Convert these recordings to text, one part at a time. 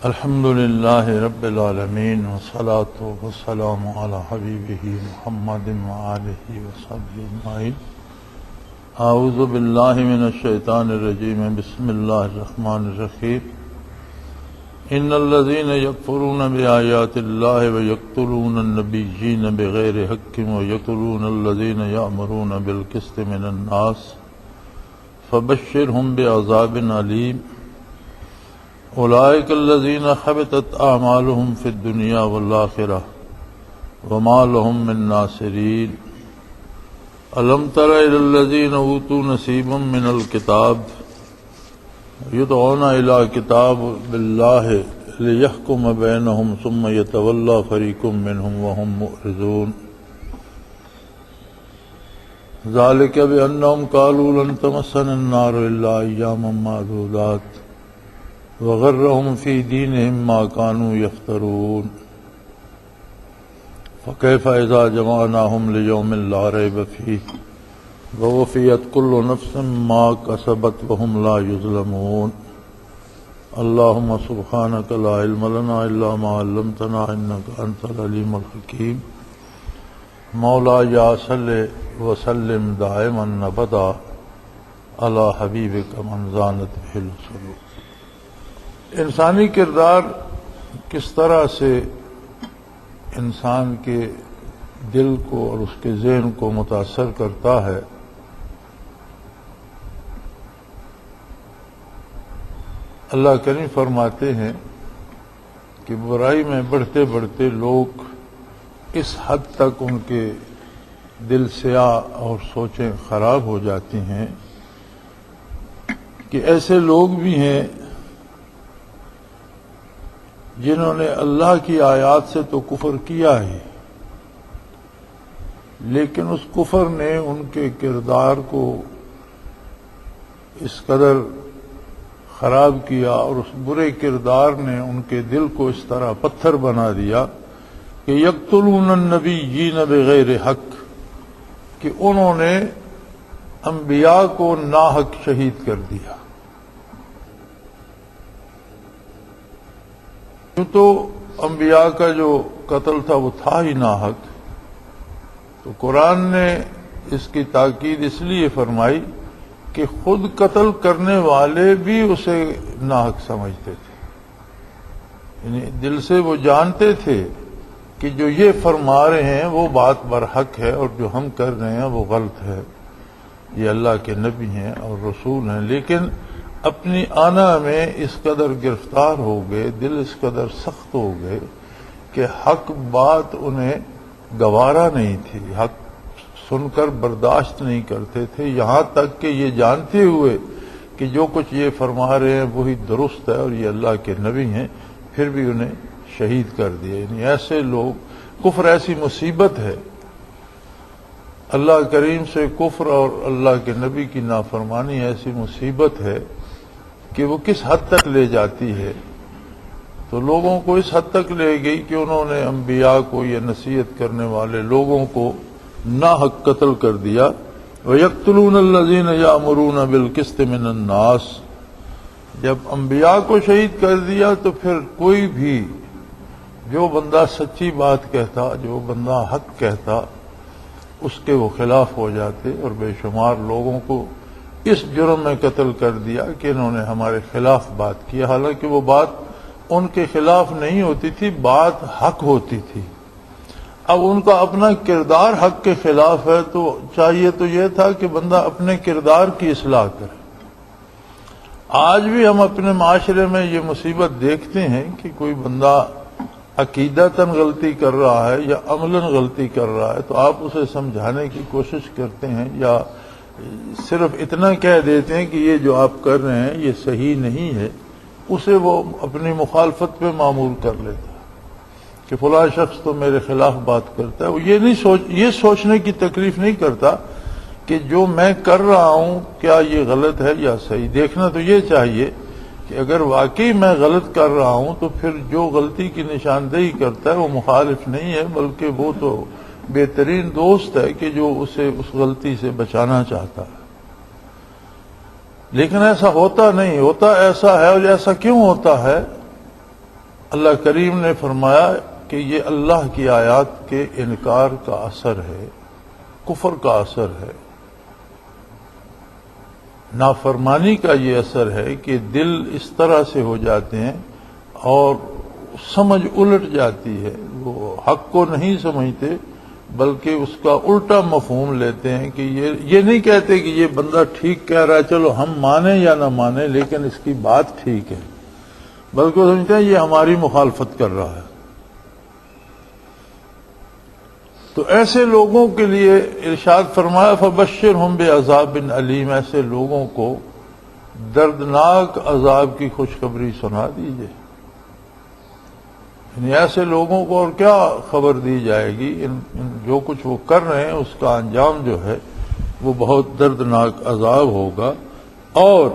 الحمد للہ رب العالمین والصلاة والسلام علی حبیبہ محمد وآلہ وصحبہ اجمعین۔ اعوذ باللہ من الشیطان الرجیم، بسم اللہ الرحمن الرحیم۔ ان الذین یکفرون بآیات اللہ ویقتلون النبیین بغیر حق ویقتلون الذین یأمرون بالقسط من الناس فبشرہم بعذاب علیم۔ اولئک الذین حبطت اعمالهم فی الدنیا والآخرہ وما لهم من ناصرین۔ الم تر الی الذین اوتوا نصیبا من الکتاب یدعون الی کتاب اللہ لیحکم بینہم ثم یتولی فریق منہم وهم معرضون۔ ذلک بانہم قالوا لن تمسنا النار الا ایاما معدودات وغرهم في دينهم ما كانوا يفترون۔ فكيف إذا جمعناهم ليوم لا ريب فيه ووفيت كل نفس ما كسبت وهم لا يظلمون۔ اللهم سبحانك لا علم لنا إلا ما علمتنا إنك أنت العليم الحكيم۔ مولاي صل وسلم دائما أبدا على حبيبك من زانت به السرور۔ انسانی کردار کس طرح سے انسان کے دل کو اور اس کے ذہن کو متاثر کرتا ہے، اللہ کریم فرماتے ہیں کہ برائی میں بڑھتے بڑھتے لوگ اس حد تک ان کے دل سیاہ اور سوچیں خراب ہو جاتی ہیں کہ ایسے لوگ بھی ہیں جنہوں نے اللہ کی آیات سے تو کفر کیا ہے، لیکن اس کفر نے ان کے کردار کو اس قدر خراب کیا اور اس برے کردار نے ان کے دل کو اس طرح پتھر بنا دیا کہ یقتلون النبیین بغیر حق، کہ انہوں نے انبیاء کو ناحق شہید کر دیا۔ تو انبیاء کا جو قتل تھا وہ تھا ہی ناحق، تو قرآن نے اس کی تاکید اس لیے فرمائی کہ خود قتل کرنے والے بھی اسے ناحق سمجھتے تھے، یعنی دل سے وہ جانتے تھے کہ جو یہ فرما رہے ہیں وہ بات برحق ہے اور جو ہم کر رہے ہیں وہ غلط ہے، یہ اللہ کے نبی ہیں اور رسول ہیں، لیکن اپنی آنا میں اس قدر گرفتار ہو گئے، دل اس قدر سخت ہو گئے کہ حق بات انہیں گوارا نہیں تھی، حق سن کر برداشت نہیں کرتے تھے، یہاں تک کہ یہ جانتے ہوئے کہ جو کچھ یہ فرما رہے ہیں وہی درست ہے اور یہ اللہ کے نبی ہیں، پھر بھی انہیں شہید کر دیا۔ یعنی ایسے لوگ، کفر ایسی مصیبت ہے، اللہ کریم سے کفر اور اللہ کے نبی کی نافرمانی ایسی مصیبت ہے کہ وہ کس حد تک لے جاتی ہے، تو لوگوں کو اس حد تک لے گئی کہ انہوں نے انبیاء کو، یہ نصیحت کرنے والے لوگوں کو ناحق قتل کر دیا۔ وَيَقْتُلُونَ الَّذِينَ يَأْمُرُونَ بِالْقِسْطِ مِنَ النَّاسِ، جب انبیاء کو شہید کر دیا تو پھر کوئی بھی جو بندہ سچی بات کہتا، جو بندہ حق کہتا، اس کے وہ خلاف ہو جاتے، اور بے شمار لوگوں کو اس جرم میں قتل کر دیا کہ انہوں نے ہمارے خلاف بات کی، حالانکہ وہ بات ان کے خلاف نہیں ہوتی تھی، بات حق ہوتی تھی۔ اب ان کا اپنا کردار حق کے خلاف ہے، تو چاہیے تو یہ تھا کہ بندہ اپنے کردار کی اصلاح کرے۔ آج بھی ہم اپنے معاشرے میں یہ مصیبت دیکھتے ہیں کہ کوئی بندہ عقیدتاً غلطی کر رہا ہے یا عملاً غلطی کر رہا ہے تو آپ اسے سمجھانے کی کوشش کرتے ہیں، یا صرف اتنا کہہ دیتے ہیں کہ یہ جو آپ کر رہے ہیں یہ صحیح نہیں ہے، اسے وہ اپنی مخالفت پہ معمول کر لیتا ہے کہ فلاں شخص تو میرے خلاف بات کرتا ہے۔ وہ یہ سوچنے کی تکلیف نہیں کرتا کہ جو میں کر رہا ہوں کیا یہ غلط ہے یا صحیح۔ دیکھنا تو یہ چاہیے کہ اگر واقعی میں غلط کر رہا ہوں تو پھر جو غلطی کی نشاندہی کرتا ہے وہ مخالف نہیں ہے، بلکہ وہ تو بہترین دوست ہے کہ جو اسے اس غلطی سے بچانا چاہتا ہے۔ لیکن ایسا ہوتا نہیں، ہوتا ایسا ہے، اور ایسا کیوں ہوتا ہے اللہ کریم نے فرمایا کہ یہ اللہ کی آیات کے انکار کا اثر ہے، کفر کا اثر ہے، نافرمانی کا یہ اثر ہے کہ دل اس طرح سے ہو جاتے ہیں اور سمجھ الٹ جاتی ہے، وہ حق کو نہیں سمجھتے بلکہ اس کا الٹا مفہوم لیتے ہیں کہ یہ نہیں کہتے کہ یہ بندہ ٹھیک کہہ رہا ہے چلو ہم مانیں یا نہ مانیں لیکن اس کی بات ٹھیک ہے، بلکہ وہ سمجھتے ہیں یہ ہماری مخالفت کر رہا ہے۔ تو ایسے لوگوں کے لیے ارشاد فرمایا فبشرہم بعذاب علیم، ایسے لوگوں کو دردناک عذاب کی خوشخبری سنا دیجئے۔ یعنی ایسے لوگوں کو اور کیا خبر دی جائے گی، جو کچھ وہ کر رہے ہیں اس کا انجام جو ہے وہ بہت دردناک عذاب ہوگا۔ اور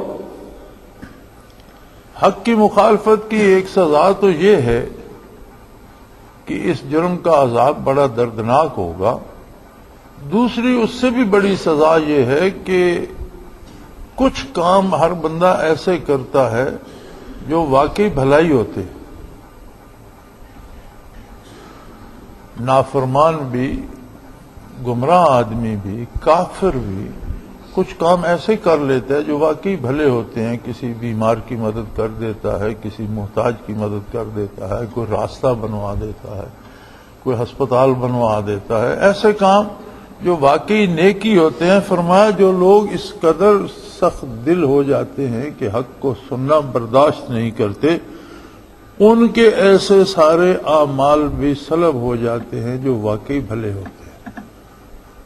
حق کی مخالفت کی ایک سزا تو یہ ہے کہ اس جرم کا عذاب بڑا دردناک ہوگا، دوسری اس سے بھی بڑی سزا یہ ہے کہ کچھ کام ہر بندہ ایسے کرتا ہے جو واقعی بھلائی ہوتے، نافرمان بھی، گمراہ آدمی بھی، کافر بھی کچھ کام ایسے کر لیتا ہے جو واقعی بھلے ہوتے ہیں، کسی بیمار کی مدد کر دیتا ہے، کسی محتاج کی مدد کر دیتا ہے، کوئی راستہ بنوا دیتا ہے، کوئی ہسپتال بنوا دیتا ہے، ایسے کام جو واقعی نیکی ہوتے ہیں۔ فرمایا جو لوگ اس قدر سخت دل ہو جاتے ہیں کہ حق کو سننا برداشت نہیں کرتے، ان کے ایسے سارے اعمال بھی سلب ہو جاتے ہیں جو واقعی بھلے ہوتے ہیں۔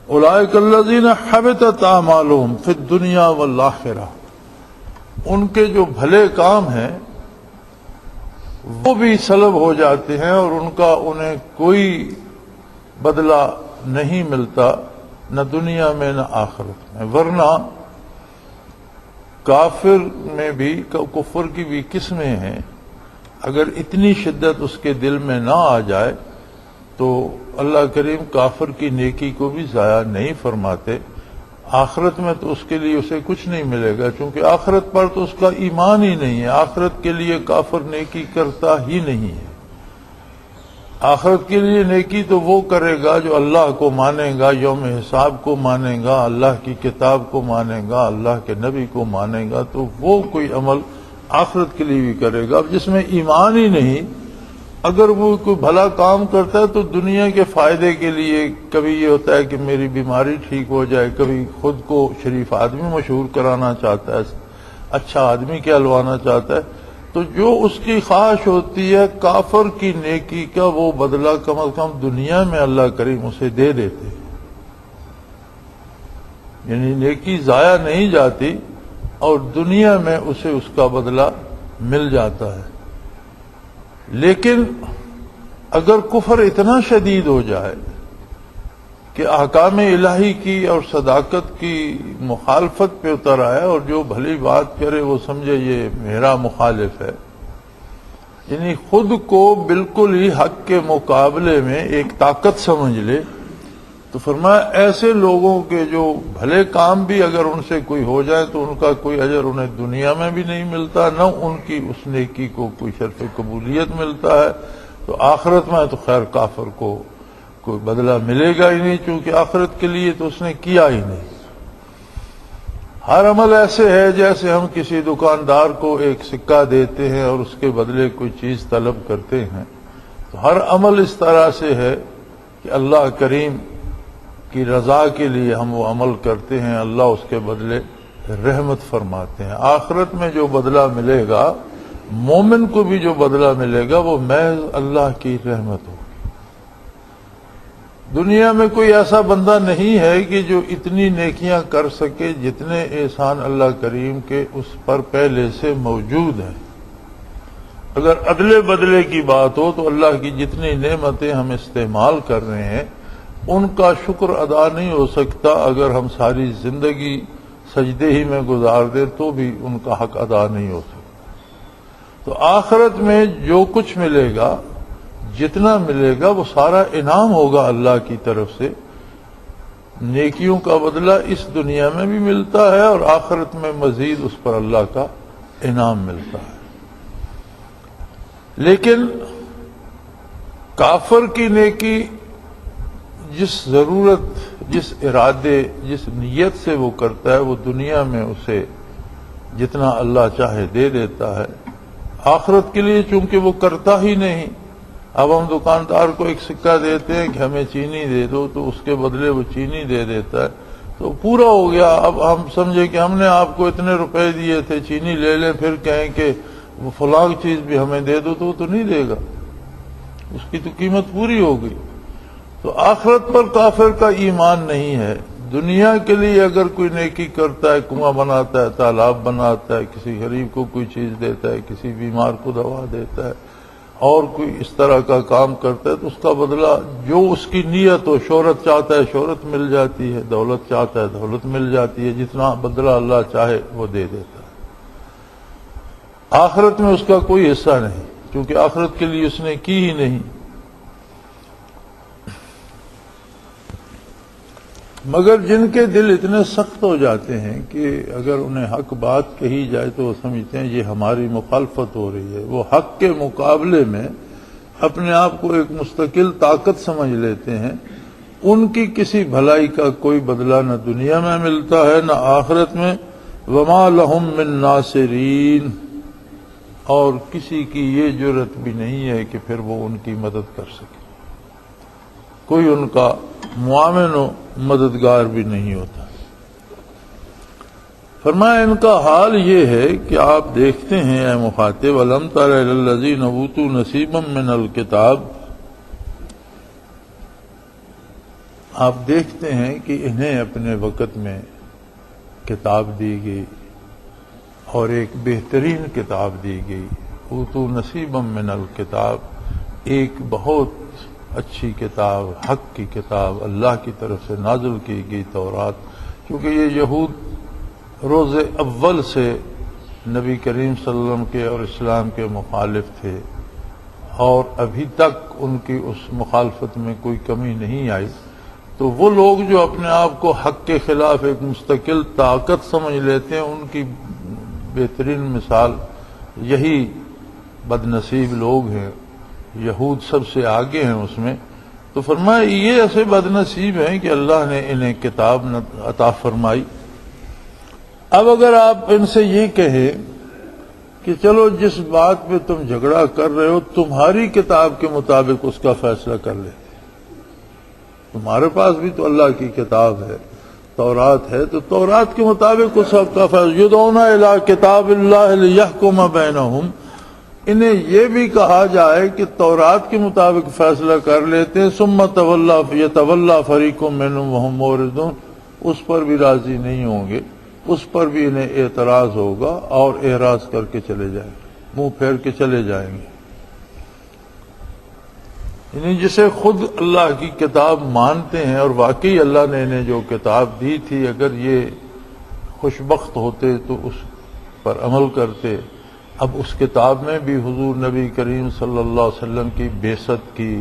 اولئک الذین حبطت اعمالہم فی الدنیا والآخرہ، ان کے جو بھلے کام ہیں وہ بھی سلب ہو جاتے ہیں اور انہیں کوئی بدلہ نہیں ملتا، نہ دنیا میں نہ آخرت میں۔ ورنہ کافر میں بھی، کفر کی بھی قسمیں ہیں، اگر اتنی شدت اس کے دل میں نہ آ جائے تو اللہ کریم کافر کی نیکی کو بھی ضائع نہیں فرماتے، آخرت میں تو اس کے لیے اسے کچھ نہیں ملے گا، چونکہ آخرت پر تو اس کا ایمان ہی نہیں ہے، آخرت کے لیے کافر نیکی کرتا ہی نہیں ہے۔ آخرت کے لیے نیکی تو وہ کرے گا جو اللہ کو مانے گا، یوم حساب کو مانے گا، اللہ کی کتاب کو مانے گا، اللہ کے نبی کو مانے گا، تو وہ کوئی عمل آخرت کے لیے بھی کرے گا۔ اب جس میں ایمان ہی نہیں، اگر وہ کوئی بھلا کام کرتا ہے تو دنیا کے فائدے کے لیے، کبھی یہ ہوتا ہے کہ میری بیماری ٹھیک ہو جائے، کبھی خود کو شریف آدمی مشہور کرانا چاہتا ہے، اچھا آدمی کہلوانا چاہتا ہے، تو جو اس کی خواہش ہوتی ہے کافر کی نیکی کا وہ بدلہ کم از کم دنیا میں اللہ کریم اسے دے دیتے، یعنی نیکی ضائع نہیں جاتی اور دنیا میں اسے اس کا بدلہ مل جاتا ہے۔ لیکن اگر کفر اتنا شدید ہو جائے کہ احکام الہی کی اور صداقت کی مخالفت پہ اتر آئے اور جو بھلی بات کرے وہ سمجھے یہ میرا مخالف ہے، یعنی خود کو بالکل ہی حق کے مقابلے میں ایک طاقت سمجھ لے، تو فرمایا ایسے لوگوں کے جو بھلے کام بھی اگر ان سے کوئی ہو جائے تو ان کا کوئی اجر انہیں دنیا میں بھی نہیں ملتا، نہ ان کی اس نیکی کو کوئی شرف قبولیت ملتا ہے، تو آخرت میں تو خیر کافر کو کوئی بدلہ ملے گا ہی نہیں، چونکہ آخرت کے لیے تو اس نے کیا ہی نہیں۔ ہر عمل ایسے ہے جیسے ہم کسی دکاندار کو ایک سکہ دیتے ہیں اور اس کے بدلے کوئی چیز طلب کرتے ہیں، تو ہر عمل اس طرح سے ہے کہ اللہ کریم کی رضا کے لیے ہم وہ عمل کرتے ہیں، اللہ اس کے بدلے رحمت فرماتے ہیں۔ آخرت میں جو بدلہ ملے گا، مومن کو بھی جو بدلہ ملے گا وہ محض اللہ کی رحمت ہوگی۔ دنیا میں کوئی ایسا بندہ نہیں ہے کہ جو اتنی نیکیاں کر سکے جتنے احسان اللہ کریم کے اس پر پہلے سے موجود ہیں۔ اگر عدل بدلے کی بات ہو تو اللہ کی جتنی نعمتیں ہم استعمال کر رہے ہیں ان کا شکر ادا نہیں ہو سکتا، اگر ہم ساری زندگی سجدے ہی میں گزار دیں تو بھی ان کا حق ادا نہیں ہو سکتا۔ تو آخرت میں جو کچھ ملے گا، جتنا ملے گا، وہ سارا انعام ہوگا اللہ کی طرف سے۔ نیکیوں کا بدلہ اس دنیا میں بھی ملتا ہے اور آخرت میں مزید اس پر اللہ کا انعام ملتا ہے۔ لیکن کافر کی نیکی جس ضرورت، جس ارادے، جس نیت سے وہ کرتا ہے، وہ دنیا میں اسے جتنا اللہ چاہے دے دیتا ہے۔ آخرت کے لیے چونکہ وہ کرتا ہی نہیں، اب ہم دکاندار کو ایک سکہ دیتے ہیں کہ ہمیں چینی دے دو، تو اس کے بدلے وہ چینی دے دیتا ہے، تو پورا ہو گیا۔ اب ہم سمجھے کہ ہم نے آپ کو اتنے روپے دیے تھے، چینی لے لیں، پھر کہیں کہ وہ فلاں چیز بھی ہمیں دے دو، تو وہ تو نہیں دے گا، اس کی تو قیمت پوری ہو گئی۔ تو آخرت پر کافر کا ایمان نہیں ہے۔ دنیا کے لیے اگر کوئی نیکی کرتا ہے، کنواں بناتا ہے، تالاب بناتا ہے، کسی غریب کو کوئی چیز دیتا ہے، کسی بیمار کو دوا دیتا ہے، اور کوئی اس طرح کا کام کرتا ہے، تو اس کا بدلہ جو اس کی نیت ہو، شہرت چاہتا ہے شہرت مل جاتی ہے، دولت چاہتا ہے دولت مل جاتی ہے، جتنا بدلہ اللہ چاہے وہ دے دیتا ہے۔ آخرت میں اس کا کوئی حصہ نہیں، کیونکہ آخرت کے لیے اس نے کی ہی نہیں۔ مگر جن کے دل اتنے سخت ہو جاتے ہیں کہ اگر انہیں حق بات کہی جائے تو وہ سمجھتے ہیں یہ ہماری مخالفت ہو رہی ہے، وہ حق کے مقابلے میں اپنے آپ کو ایک مستقل طاقت سمجھ لیتے ہیں، ان کی کسی بھلائی کا کوئی بدلہ نہ دنیا میں ملتا ہے نہ آخرت میں۔ وما لہم من ناصرین، اور کسی کی یہ جرت بھی نہیں ہے کہ پھر وہ ان کی مدد کر سکے، کوئی ان کا معاون و مددگار بھی نہیں ہوتا۔ فرمایا ان کا حال یہ ہے کہ آپ دیکھتے ہیں اے مخاطب، الم تر الی الذین اوتوا نصیبا من الکتاب، آپ دیکھتے ہیں کہ انہیں اپنے وقت میں کتاب دی گئی، اور ایک بہترین کتاب دی گئی۔ اوتوا نصیبا من الکتاب، ایک بہت اچھی کتاب، حق کی کتاب، اللہ کی طرف سے نازل کی گئی تورات، کیونکہ یہ یہود روز اول سے نبی کریم صلی اللہ علیہ وسلم کے اور اسلام کے مخالف تھے، اور ابھی تک ان کی اس مخالفت میں کوئی کمی نہیں آئی۔ تو وہ لوگ جو اپنے آپ کو حق کے خلاف ایک مستقل طاقت سمجھ لیتے ہیں، ان کی بہترین مثال یہی بد نصیب لوگ ہیں۔ یہود سب سے آگے ہیں اس میں۔ تو فرمایا یہ ایسے بد نصیب ہیں کہ اللہ نے انہیں کتاب عطا فرمائی۔ اب اگر آپ ان سے یہ کہیں کہ چلو جس بات پہ تم جھگڑا کر رہے ہو تمہاری کتاب کے مطابق اس کا فیصلہ کر لیں، تمہارے پاس بھی تو اللہ کی کتاب ہے، تورات ہے، تو تورات کے مطابق اس کا فیصلہ، یدعون الی کتاب اللہ لیحکم بینہم، انہیں یہ بھی کہا جائے کہ تورات کے مطابق فیصلہ کر لیتے ہیں، ثم یتولی فریق منہم وہم معرضون، اس پر بھی راضی نہیں ہوں گے، اس پر بھی انہیں اعتراض ہوگا اور اعراض کر کے چلے جائیں گے، منہ پھیر کے چلے جائیں گے۔ یعنی جسے خود اللہ کی کتاب مانتے ہیں، اور واقعی اللہ نے انہیں جو کتاب دی تھی، اگر یہ خوشبخت ہوتے تو اس پر عمل کرتے۔ اب اس کتاب میں بھی حضور نبی کریم صلی اللہ علیہ وسلم کی بعثت کی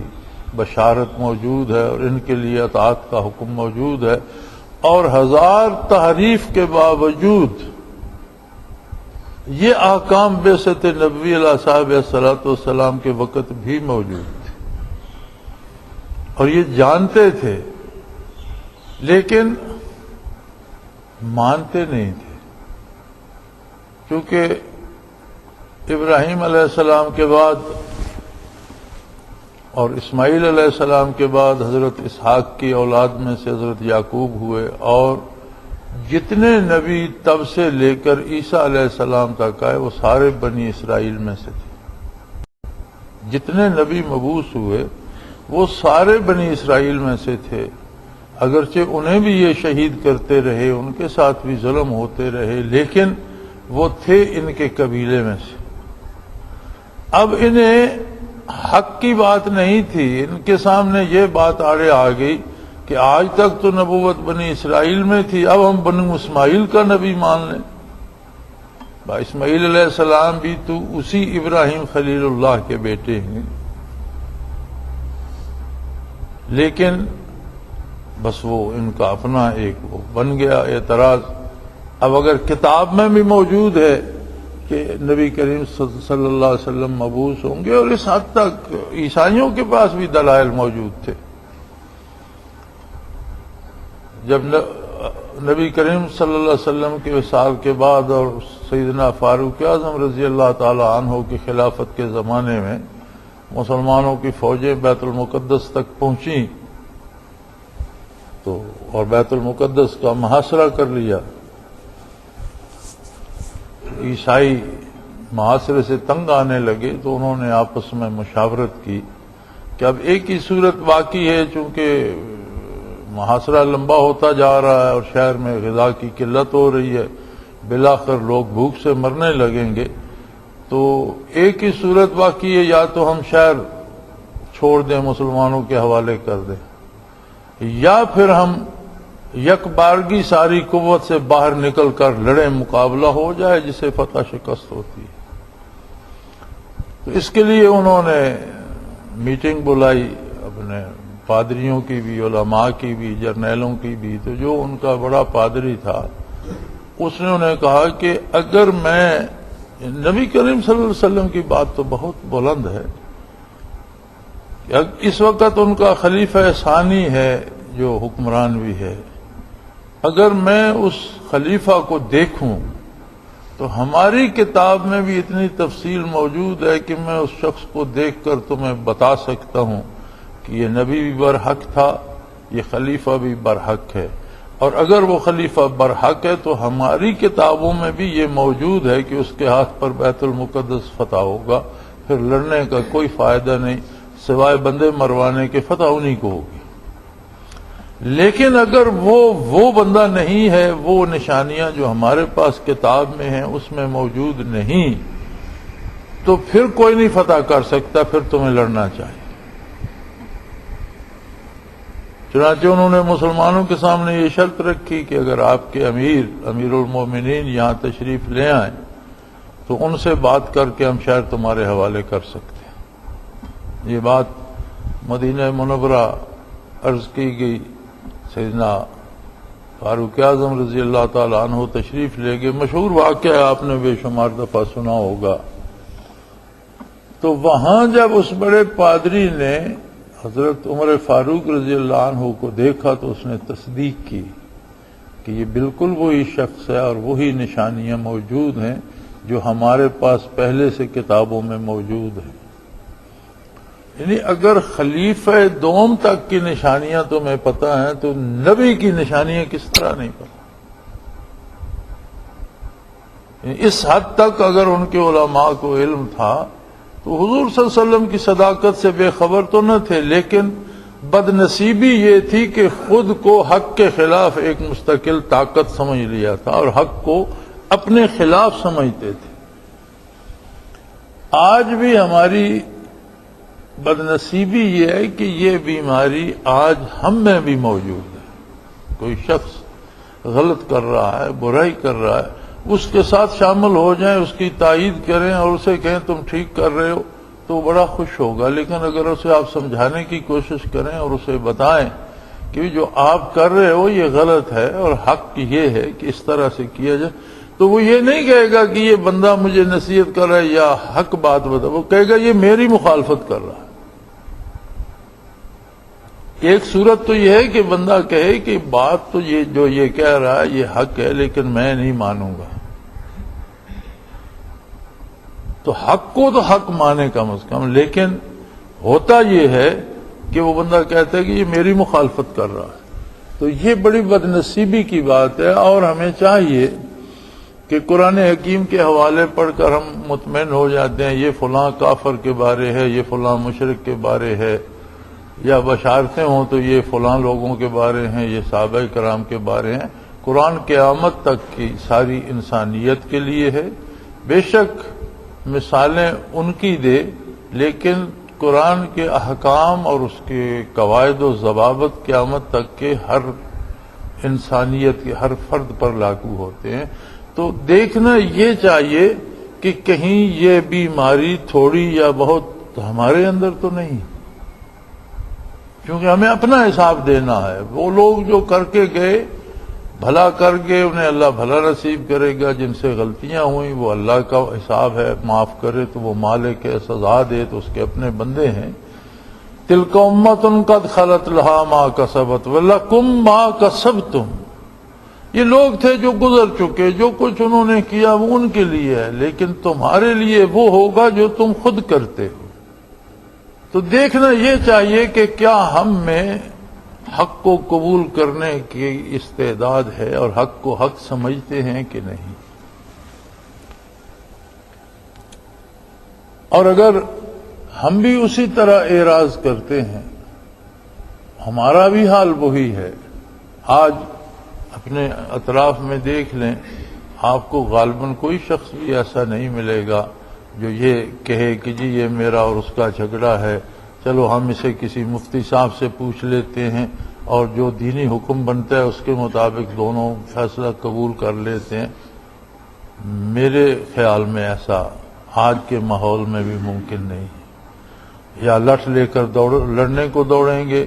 بشارت موجود ہے، اور ان کے لیے اطاعت کا حکم موجود ہے، اور ہزار تحریف کے باوجود یہ احکام بعثت نبوی علیہ صاحب الصلاۃ والسلام کے وقت بھی موجود تھے، اور یہ جانتے تھے لیکن مانتے نہیں تھے، کیونکہ ابراہیم علیہ السلام کے بعد اور اسماعیل علیہ السلام کے بعد حضرت اسحاق کی اولاد میں سے حضرت یعقوب ہوئے، اور جتنے نبی تب سے لے کر عیسیٰ علیہ السلام تک آئے وہ سارے بنی اسرائیل میں سے تھے۔ جتنے نبی مبعوث ہوئے وہ سارے بنی اسرائیل میں سے تھے، اگرچہ انہیں بھی یہ شہید کرتے رہے، ان کے ساتھ بھی ظلم ہوتے رہے، لیکن وہ تھے ان کے قبیلے میں سے۔ اب انہیں حق کی بات نہیں تھی، ان کے سامنے یہ بات آڑے آ گئی کہ آج تک تو نبوت بنی اسرائیل میں تھی، اب ہم بنو اسماعیل کا نبی مان لیں۔ اسماعیل علیہ السلام بھی تو اسی ابراہیم خلیل اللہ کے بیٹے ہیں، لیکن بس وہ ان کا اپنا ایک وہ بن گیا اعتراض۔ اب اگر کتاب میں بھی موجود ہے کہ نبی کریم صلی اللہ علیہ وسلم مبعوث ہوں گے، اور اس حد تک عیسائیوں کے پاس بھی دلائل موجود تھے۔ جب نبی کریم صلی اللہ علیہ وسلم کے وصال کے بعد اور سیدنا فاروق اعظم رضی اللہ تعالی عنہ کی خلافت کے زمانے میں مسلمانوں کی فوجیں بیت المقدس تک پہنچیں تو اور بیت المقدس کا محاصرہ کر لیا، عیسائی محاصرے سے تنگ آنے لگے، تو انہوں نے آپس میں مشاورت کی کہ اب ایک ہی صورت باقی ہے، چونکہ محاصرہ لمبا ہوتا جا رہا ہے اور شہر میں غذا کی قلت ہو رہی ہے، بالآخر لوگ بھوک سے مرنے لگیں گے، تو ایک ہی صورت باقی ہے، یا تو ہم شہر چھوڑ دیں، مسلمانوں کے حوالے کر دیں، یا پھر ہم یک بارگی ساری قوت سے باہر نکل کر لڑیں، مقابلہ ہو جائے جسے فتح شکست ہوتی ہے۔ تو اس کے لیے انہوں نے میٹنگ بلائی، اپنے پادریوں کی بھی، علماء کی بھی، جرنیلوں کی بھی۔ تو جو ان کا بڑا پادری تھا اس نے انہیں کہا کہ اگر میں، نبی کریم صلی اللہ علیہ وسلم کی بات تو بہت بلند ہے، اس وقت ان کا خلیفہ ثانی ہے جو حکمران بھی ہے، اگر میں اس خلیفہ کو دیکھوں تو ہماری کتاب میں بھی اتنی تفصیل موجود ہے کہ میں اس شخص کو دیکھ کر تمہیں بتا سکتا ہوں کہ یہ نبی بھی برحق تھا، یہ خلیفہ بھی برحق ہے، اور اگر وہ خلیفہ برحق ہے تو ہماری کتابوں میں بھی یہ موجود ہے کہ اس کے ہاتھ پر بیت المقدس فتح ہوگا، پھر لڑنے کا کوئی فائدہ نہیں سوائے بندے مروانے کے، فتح انہی کو ہوگی۔ لیکن اگر وہ بندہ نہیں ہے، وہ نشانیاں جو ہمارے پاس کتاب میں ہیں اس میں موجود نہیں، تو پھر کوئی نہیں فتح کر سکتا، پھر تمہیں لڑنا چاہیے۔ چنانچہ انہوں نے مسلمانوں کے سامنے یہ شرط رکھی کہ اگر آپ کے امیر المومنین یہاں تشریف لے آئیں تو ان سے بات کر کے ہم شہر تمہارے حوالے کر سکتے ہیں۔ یہ بات مدینہ منورہ عرض کی گئی، سیدنا فاروق اعظم رضی اللہ تعالی عنہ تشریف لے گئے، مشہور واقعہ ہے، آپ نے بے شمار دفعہ سنا ہوگا۔ تو وہاں جب اس بڑے پادری نے حضرت عمر فاروق رضی اللہ عنہ کو دیکھا تو اس نے تصدیق کی کہ یہ بالکل وہی شخص ہے اور وہی نشانیاں موجود ہیں جو ہمارے پاس پہلے سے کتابوں میں موجود ہیں۔ یعنی اگر خلیفہ دوم تک کی نشانیاں تمہیں پتہ ہیں تو نبی کی نشانیاں کس طرح نہیں پتہ؟ یعنی اس حد تک اگر ان کے علماء کو علم تھا تو حضور صلی اللہ علیہ وسلم کی صداقت سے بے خبر تو نہ تھے، لیکن بد نصیبی یہ تھی کہ خود کو حق کے خلاف ایک مستقل طاقت سمجھ لیا تھا اور حق کو اپنے خلاف سمجھتے تھے۔ آج بھی ہماری بد نصیبی یہ ہے کہ یہ بیماری آج ہم میں بھی موجود ہے۔ کوئی شخص غلط کر رہا ہے، برائی کر رہا ہے، اس کے ساتھ شامل ہو جائیں، اس کی تائید کریں اور اسے کہیں تم ٹھیک کر رہے ہو تو بڑا خوش ہوگا، لیکن اگر اسے آپ سمجھانے کی کوشش کریں اور اسے بتائیں کہ جو آپ کر رہے ہو یہ غلط ہے اور حق یہ ہے کہ اس طرح سے کیا جائے، تو وہ یہ نہیں کہے گا کہ یہ بندہ مجھے نصیحت کر رہا ہے یا حق بات بتا، وہ کہے گا یہ میری مخالفت کر رہا ہے۔ ایک صورت تو یہ ہے کہ بندہ کہے کہ بات تو یہ جو یہ کہہ رہا ہے یہ حق ہے لیکن میں نہیں مانوں گا، تو حق کو تو حق مانے کم از کم، لیکن ہوتا یہ ہے کہ وہ بندہ کہتا ہے کہ یہ میری مخالفت کر رہا ہے۔ تو یہ بڑی بد نصیبی کی بات ہے، اور ہمیں چاہیے کہ قرآن حکیم کے حوالے پڑھ کر ہم مطمئن ہو جاتے ہیں یہ فلاں کافر کے بارے ہے، یہ فلاں مشرک کے بارے ہے، یا بشارتیں ہوں تو یہ فلاں لوگوں کے بارے ہیں، یہ صحابہ کرام کے بارے ہیں۔ قرآن قیامت تک کی ساری انسانیت کے لیے ہے، بے شک مثالیں ان کی دے، لیکن قرآن کے احکام اور اس کے قواعد و ضوابط قیامت تک کے ہر انسانیت کے ہر فرد پر لاگو ہوتے ہیں۔ تو دیکھنا یہ چاہیے کہ کہیں یہ بیماری تھوڑی یا بہت ہمارے اندر تو نہیں، کیونکہ ہمیں اپنا حساب دینا ہے۔ وہ لوگ جو کر کے گئے بھلا کر کے انہیں اللہ بھلا نصیب کرے گا، جن سے غلطیاں ہوئیں وہ اللہ کا حساب ہے، معاف کرے تو وہ مالک ہے، سزا دے تو اس کے اپنے بندے ہیں۔ تلک امۃ قد خلت لہا ما کسبت ولکم ما کسبتم، یہ لوگ تھے جو گزر چکے، جو کچھ انہوں نے کیا وہ ان کے لیے ہے، لیکن تمہارے لیے وہ ہوگا جو تم خود کرتے ہو۔ تو دیکھنا یہ چاہیے کہ کیا ہم میں حق کو قبول کرنے کی استعداد ہے اور حق کو حق سمجھتے ہیں کہ نہیں۔ اور اگر ہم بھی اسی طرح اعراض کرتے ہیں، ہمارا بھی حال وہی ہے۔ آج اپنے اطراف میں دیکھ لیں، آپ کو غالباً کوئی شخص بھی ایسا نہیں ملے گا جو یہ کہے کہ جی یہ میرا اور اس کا جھگڑا ہے، چلو ہم اسے کسی مفتی صاحب سے پوچھ لیتے ہیں اور جو دینی حکم بنتا ہے اس کے مطابق دونوں فیصلہ قبول کر لیتے ہیں۔ میرے خیال میں ایسا آج کے ماحول میں بھی ممکن نہیں ہے۔ یا لٹھ لے کر لڑنے کو دوڑیں گے،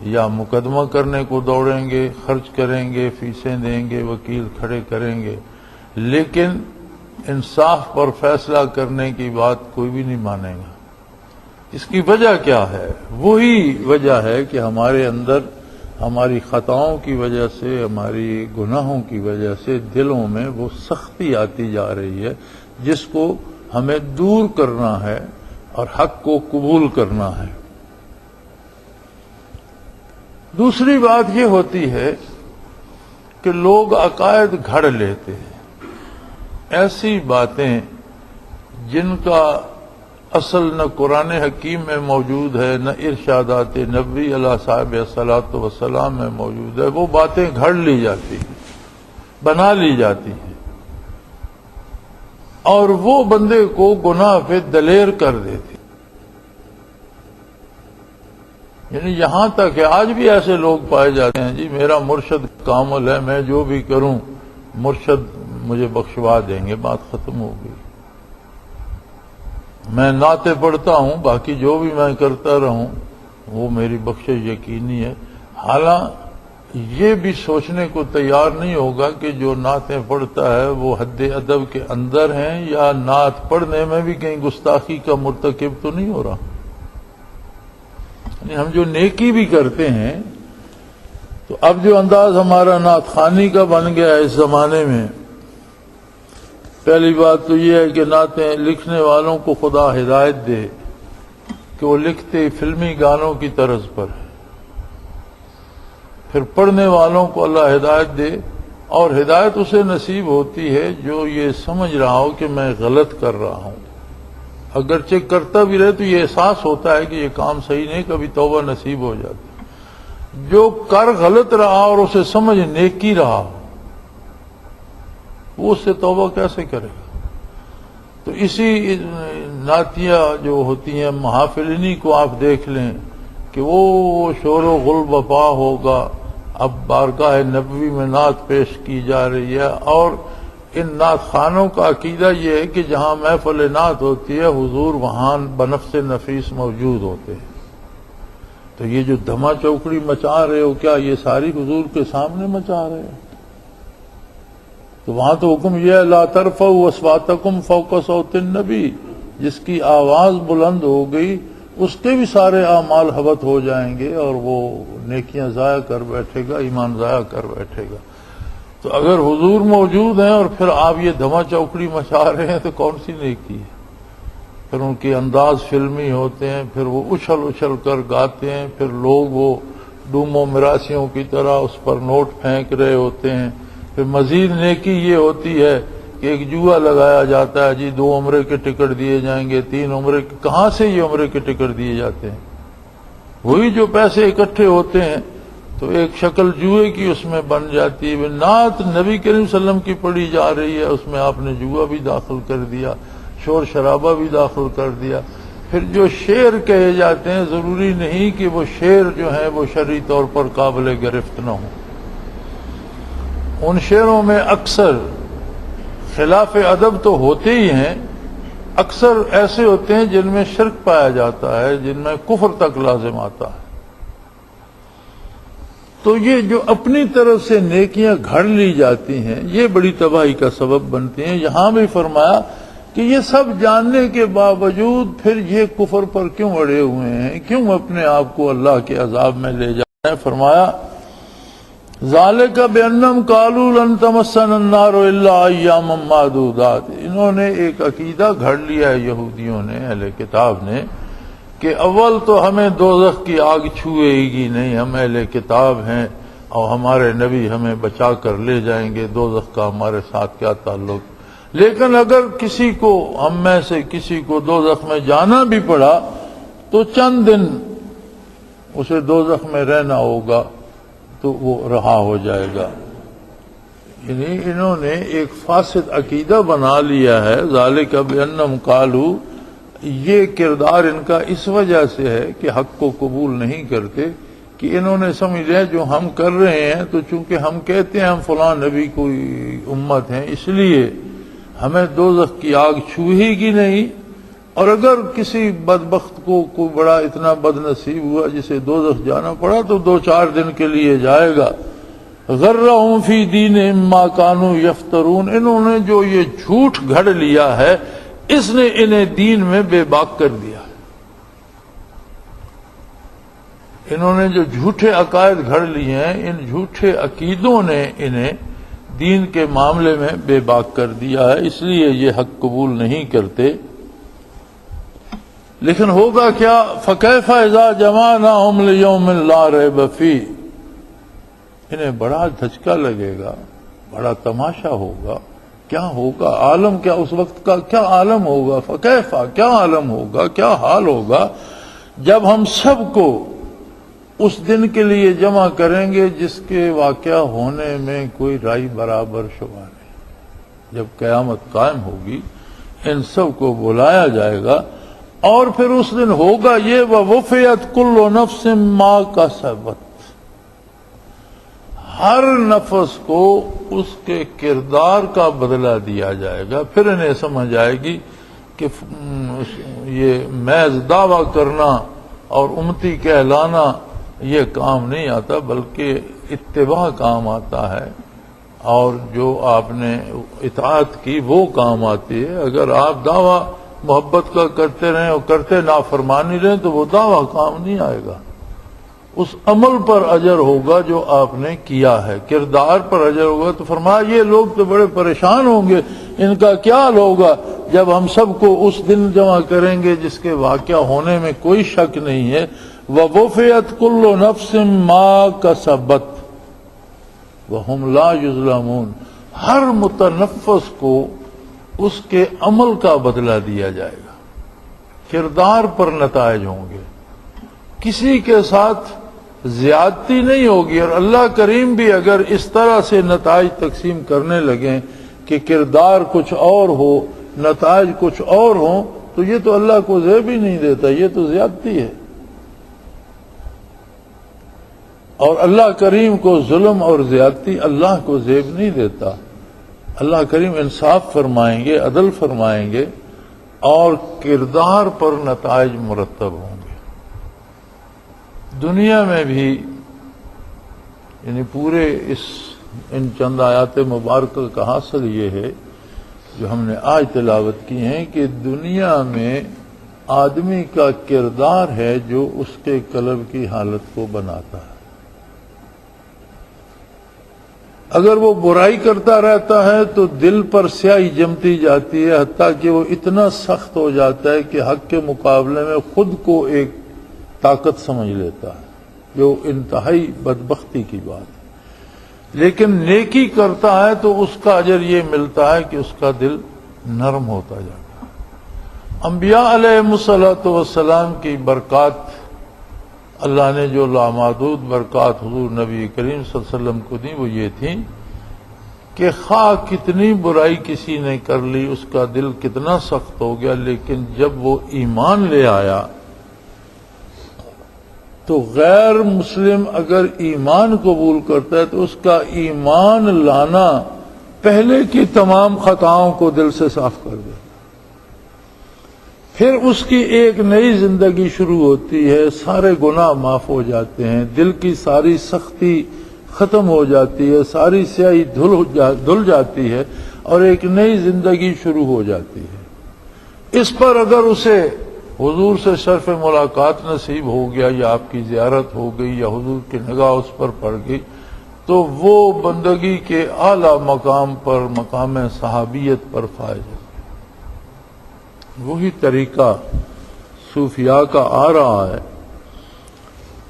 یا مقدمہ کرنے کو دوڑیں گے، خرچ کریں گے، فیسیں دیں گے، وکیل کھڑے کریں گے، لیکن انصاف پر فیصلہ کرنے کی بات کوئی بھی نہیں مانے گا۔ اس کی وجہ کیا ہے؟ وہی وجہ ہے کہ ہمارے اندر ہماری خطاؤں کی وجہ سے، ہماری گناہوں کی وجہ سے دلوں میں وہ سختی آتی جا رہی ہے جس کو ہمیں دور کرنا ہے اور حق کو قبول کرنا ہے۔ دوسری بات یہ ہوتی ہے کہ لوگ عقائد گھڑ لیتے ہیں، ایسی باتیں جن کا اصل نہ قرآن حکیم میں موجود ہے، نہ ارشادات نبی علیہ صاحب الصلاۃ والسلام میں موجود ہے، وہ باتیں گھڑ لی جاتی ہیں، بنا لی جاتی ہیں، اور وہ بندے کو گناہ پہ دلیر کر دیتی۔ یعنی یہاں تک کہ آج بھی ایسے لوگ پائے جاتے ہیں، جی میرا مرشد کامل ہے، میں جو بھی کروں مرشد مجھے بخشوا دیں گے، بات ختم ہو گئی۔ میں نعتیں پڑھتا ہوں، باقی جو بھی میں کرتا رہوں وہ میری بخشش یقینی ہے۔ حالانکہ یہ بھی سوچنے کو تیار نہیں ہوگا کہ جو نعتیں پڑھتا ہے وہ حد ادب کے اندر ہیں، یا نعت پڑھنے میں بھی کہیں گستاخی کا مرتکب تو نہیں ہو رہا۔ یعنی ہم جو نیکی بھی کرتے ہیں، تو اب جو انداز ہمارا نعت خوانی کا بن گیا ہے اس زمانے میں، پہلی بات تو یہ ہے کہ نعتیں لکھنے والوں کو خدا ہدایت دے کہ وہ لکھتے فلمی گانوں کی طرز پر ہے، پھر پڑھنے والوں کو اللہ ہدایت دے، اور ہدایت اسے نصیب ہوتی ہے جو یہ سمجھ رہا ہو کہ میں غلط کر رہا ہوں، اگرچہ کرتا بھی رہے تو یہ احساس ہوتا ہے کہ یہ کام صحیح نہیں، کبھی توبہ نصیب ہو جاتی۔ جو کر غلط رہا اور اسے سمجھ نیکی رہا، وہ اس سے توبہ کیسے کرے گا؟ تو اسی نعتیہ جو ہوتی ہیں محافل، انہی کو آپ دیکھ لیں کہ وہ شور و غل بپا ہوگا، اب بارگاہ نبوی میں نعت پیش کی جا رہی ہے، اور ان نعت خانوں کا عقیدہ یہ ہے کہ جہاں محفل نعت ہوتی ہے حضور وہاں بنفس نفیس موجود ہوتے ہیں۔ تو یہ جو دھما چوکڑی مچا رہے ہو، کیا یہ ساری حضور کے سامنے مچا رہے ہو؟ تو وہاں تو حکم یہ ہے لا ترفعوا اصواتکم فوق صوت النبی، جس کی آواز بلند ہو گئی اس کے بھی سارے اعمال حبط ہو جائیں گے، اور وہ نیکیاں ضائع کر بیٹھے گا، ایمان ضائع کر بیٹھے گا۔ تو اگر حضور موجود ہیں اور پھر آپ یہ دھما چوکڑی مچا رہے ہیں تو کون سی نیکی ہے؟ پھر ان کے انداز فلمی ہوتے ہیں، پھر وہ اچھل اچھل کر گاتے ہیں، پھر لوگ وہ ڈوموں مراسیوں کی طرح اس پر نوٹ پھینک رہے ہوتے ہیں۔ پھر مزید نیکی یہ ہوتی ہے کہ ایک جوا لگایا جاتا ہے، جی 2 عمرے کے ٹکٹ دیے جائیں گے، 3 عمرے کے، کہاں سے یہ عمرے کے ٹکٹ دیے جاتے ہیں؟ وہی جو پیسے اکٹھے ہوتے ہیں تو ایک شکل جوئے کی اس میں بن جاتی ہے۔ نعت نبی کریم صلی اللہ علیہ وسلم کی پڑھی جا رہی ہے، اس میں آپ نے جوا بھی داخل کر دیا، شور شرابہ بھی داخل کر دیا۔ پھر جو شعر کہے جاتے ہیں، ضروری نہیں کہ وہ شعر جو ہیں وہ شرعی طور پر قابل گرفت نہ ہوں۔ ان شعروں میں اکثر خلاف ادب تو ہوتے ہی ہیں، اکثر ایسے ہوتے ہیں جن میں شرک پایا جاتا ہے، جن میں کفر تک لازم آتا ہے۔ تو یہ جو اپنی طرف سے نیکیاں گھڑ لی جاتی ہیں یہ بڑی تباہی کا سبب بنتی ہیں۔ یہاں بھی فرمایا کہ یہ سب جاننے کے باوجود پھر یہ کفر پر کیوں اڑے ہوئے ہیں، کیوں اپنے آپ کو اللہ کے عذاب میں لے جائیں۔ فرمایا ذالک بانہم قالوا لن تمسنا النار الا ایاما معدودات، انہوں نے ایک عقیدہ گھڑ لیا ہے یہودیوں نے، اہل کتاب نے، کہ اول تو ہمیں دوزخ کی آگ چھوئے گی نہیں، ہم اہل کتاب ہیں اور ہمارے نبی ہمیں بچا کر لے جائیں گے، دوزخ کا ہمارے ساتھ کیا تعلق۔ لیکن اگر کسی کو ہم میں سے کسی کو دوزخ میں جانا بھی پڑا تو چند دن اسے دوزخ میں رہنا ہوگا تو وہ رہا ہو جائے گا۔ یعنی انہوں نے ایک فاسد عقیدہ بنا لیا ہے۔ ذالک بانہم قالوا، یہ کردار ان کا اس وجہ سے ہے کہ حق کو قبول نہیں کرتے کہ انہوں نے سمجھ لیا جو ہم کر رہے ہیں تو چونکہ ہم کہتے ہیں ہم فلاں نبی کوئی امت ہیں اس لیے ہمیں دوزخ کی آگ چھوئے گی نہیں، اور اگر کسی بدبخت کو کوئی بڑا اتنا بد نصیب ہوا جسے دوزخ جانا پڑا تو 2-4 دن کے لیے جائے گا۔ غرہم فی دینہم ما کانوا یفترون، انہوں نے جو یہ جھوٹ گھڑ لیا ہے اس نے انہیں دین میں بے باک کر دیا۔ انہوں نے جو جھوٹے عقائد گھڑ لیے ہیں، ان جھوٹے عقیدوں نے انہیں دین کے معاملے میں بے باک کر دیا ہے، اس لیے یہ حق قبول نہیں کرتے۔ لیکن ہوگا کیا؟ فَكَيْفَ إِذَا جَمَعْنَاهُمْ لِيَوْمٍ لَا رَيْبَ فِيهِ، انہیں بڑا دھچکا لگے گا، بڑا تماشا ہوگا۔ کیا ہوگا؟ عالم کیا اس وقت کا کیا عالم ہوگا؟ فَكَيْفَ، کیا عالم ہوگا، کیا حال ہوگا جب ہم سب کو اس دن کے لیے جمع کریں گے جس کے واقعہ ہونے میں کوئی رائی برابر شبہ نہیں۔ جب قیامت قائم ہوگی ان سب کو بلایا جائے گا اور پھر اس دن ہوگا یہ وَوُفِّيَتْ كُلُّ نَفْسٍ مَا كَسَبَتْ، ہر نفس کو اس کے کردار کا بدلہ دیا جائے گا۔ پھر انہیں سمجھ آئے گی کہ یہ محض دعویٰ کرنا اور امتی کہلانا یہ کام نہیں آتا بلکہ اتباع کام آتا ہے، اور جو آپ نے اطاعت کی وہ کام آتی ہے۔ اگر آپ دعویٰ محبت کا کرتے رہیں اور کرتے نافرمانی رہیں تو وہ دعویٰ کام نہیں آئے گا، اس عمل پر اجر ہوگا جو آپ نے کیا ہے، کردار پر اجر ہوگا۔ تو فرمایا یہ لوگ تو بڑے پریشان ہوں گے، ان کا کیا حال ہوگا جب ہم سب کو اس دن جمع کریں گے جس کے واقعہ ہونے میں کوئی شک نہیں ہے۔ وَوُفِّيَتْ كُلُّ نَفْسٍ مَا كَسَبَتْ وَهُمْ لَا يُظْلَمُونَ، ہر متنفس کو اس کے عمل کا بدلہ دیا جائے گا، کردار پر نتائج ہوں گے، کسی کے ساتھ زیادتی نہیں ہوگی۔ اور اللہ کریم بھی اگر اس طرح سے نتائج تقسیم کرنے لگیں کہ کردار کچھ اور ہو نتائج کچھ اور ہوں تو یہ تو اللہ کو زیب ہی نہیں دیتا، یہ تو زیادتی ہے۔ اور اللہ کریم کو ظلم اور زیادتی اللہ کو زیب نہیں دیتا۔ اللہ کریم انصاف فرمائیں گے، عدل فرمائیں گے اور کردار پر نتائج مرتب ہوں گے۔ دنیا میں بھی یعنی پورے ان چند آیات مبارکہ کا حاصل یہ ہے جو ہم نے آج تلاوت کی ہیں کہ دنیا میں آدمی کا کردار ہے جو اس کے قلب کی حالت کو بناتا ہے۔ اگر وہ برائی کرتا رہتا ہے تو دل پر سیاہی جمتی جاتی ہے، حتیٰ کہ وہ اتنا سخت ہو جاتا ہے کہ حق کے مقابلے میں خود کو ایک طاقت سمجھ لیتا ہے، جو انتہائی بدبختی کی بات ہے۔ لیکن نیکی کرتا ہے تو اس کا اجر یہ ملتا ہے کہ اس کا دل نرم ہوتا جاتا ہے۔ انبیاء علیہ الصلوۃ والسلام کی برکات، اللہ نے جو لامحدود برکات حضور نبی کریم صلی اللہ علیہ وسلم کو دی وہ یہ تھی کہ خواہ کتنی برائی کسی نے کر لی، اس کا دل کتنا سخت ہو گیا، لیکن جب وہ ایمان لے آیا تو غیر مسلم اگر ایمان قبول کرتا ہے تو اس کا ایمان لانا پہلے کی تمام خطاؤں کو دل سے صاف کر دے۔ پھر اس کی ایک نئی زندگی شروع ہوتی ہے، سارے گناہ معاف ہو جاتے ہیں، دل کی ساری سختی ختم ہو جاتی ہے، ساری سیاہی دھل جاتی ہے اور ایک نئی زندگی شروع ہو جاتی ہے۔ اس پر اگر اسے حضور سے شرف ملاقات نصیب ہو گیا، یا آپ کی زیارت ہو گئی، یا حضور کی نگاہ اس پر پڑ گئی، تو وہ بندگی کے اعلی مقام پر، مقام صحابیت پر فائز ہے۔ وہی طریقہ صوفیاء کا آ رہا ہے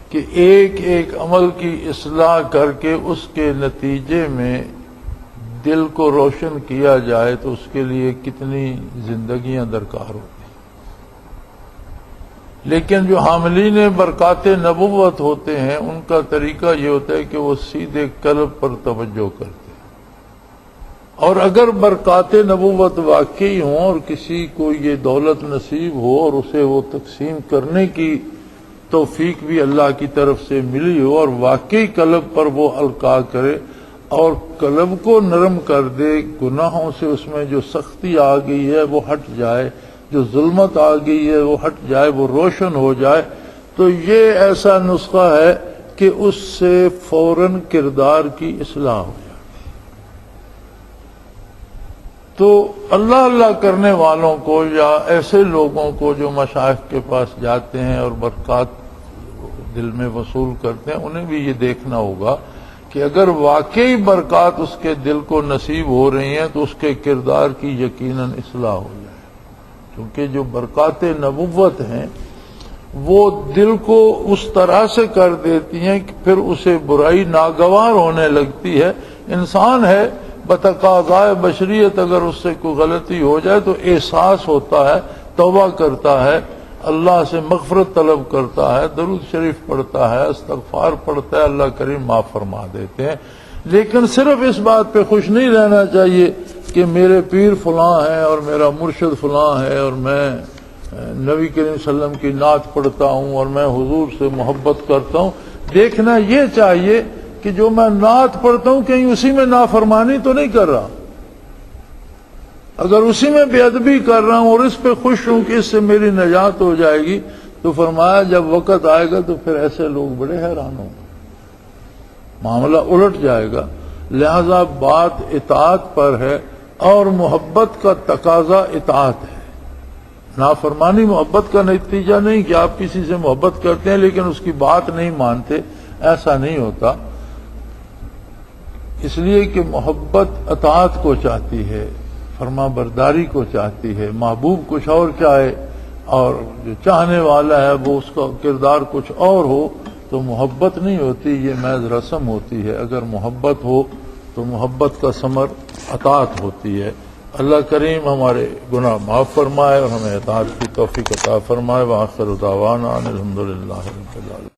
کہ ایک ایک عمل کی اصلاح کر کے اس کے نتیجے میں دل کو روشن کیا جائے تو اس کے لیے کتنی زندگیاں درکار ہوتی ہیں۔ لیکن جو حاملین برکات نبوت ہوتے ہیں، ان کا طریقہ یہ ہوتا ہے کہ وہ سیدھے قلب پر توجہ کرتے ہیں، اور اگر برکات نبوت واقعی ہوں اور کسی کو یہ دولت نصیب ہو اور اسے وہ تقسیم کرنے کی توفیق بھی اللہ کی طرف سے ملی ہو، اور واقعی قلب پر وہ القاء کرے اور قلب کو نرم کر دے، گناہوں سے اس میں جو سختی آ گئی ہے وہ ہٹ جائے، جو ظلمت آ گئی ہے وہ ہٹ جائے، وہ روشن ہو جائے، تو یہ ایسا نسخہ ہے کہ اس سے فوراً کردار کی اصلاح ہو جائے۔ تو اللہ اللہ کرنے والوں کو، یا ایسے لوگوں کو جو مشائخ کے پاس جاتے ہیں اور برکات دل میں وصول کرتے ہیں، انہیں بھی یہ دیکھنا ہوگا کہ اگر واقعی برکات اس کے دل کو نصیب ہو رہی ہیں تو اس کے کردار کی یقیناً اصلاح ہو جائے، کیونکہ جو برکات نبوت ہیں وہ دل کو اس طرح سے کر دیتی ہیں کہ پھر اسے برائی ناگوار ہونے لگتی ہے۔ انسان ہے، بتقاضائے بشریت اگر اس سے کوئی غلطی ہو جائے تو احساس ہوتا ہے، توبہ کرتا ہے، اللہ سے مغفرت طلب کرتا ہے، درود شریف پڑھتا ہے، استغفار پڑھتا ہے، اللہ کریم معاف فرما دیتے ہیں۔ لیکن صرف اس بات پہ خوش نہیں رہنا چاہیے کہ میرے پیر فلاں ہیں اور میرا مرشد فلاں ہے اور میں نبی کریم صلی اللہ علیہ وسلم کی نعت پڑھتا ہوں اور میں حضور سے محبت کرتا ہوں۔ دیکھنا یہ چاہیے کہ جو میں نعت پڑھتا ہوں کہیں اسی میں نافرمانی تو نہیں کر رہا۔ اگر اسی میں بے ادبی کر رہا ہوں اور اس پہ خوش ہوں کہ اس سے میری نجات ہو جائے گی، تو فرمایا جب وقت آئے گا تو پھر ایسے لوگ بڑے حیران ہوں گے، معاملہ الٹ جائے گا۔ لہذا بات اطاعت پر ہے اور محبت کا تقاضا اطاعت ہے۔ نافرمانی محبت کا نتیجہ نہیں کہ آپ کسی سے محبت کرتے ہیں لیکن اس کی بات نہیں مانتے، ایسا نہیں ہوتا۔ اس لیے کہ محبت اطاعت کو چاہتی ہے، فرما برداری کو چاہتی ہے۔ محبوب کچھ اور چاہے اور جو چاہنے والا ہے وہ اس کا کردار کچھ اور ہو تو محبت نہیں ہوتی، یہ محض رسم ہوتی ہے۔ اگر محبت ہو تو محبت کا ثمر اطاعت ہوتی ہے۔ اللہ کریم ہمارے گناہ معاف فرمائے اور ہمیں اطاعت کی توفیق عطا فرمائے۔ وآخر دعوانا ان الحمدللہ رب العالمین۔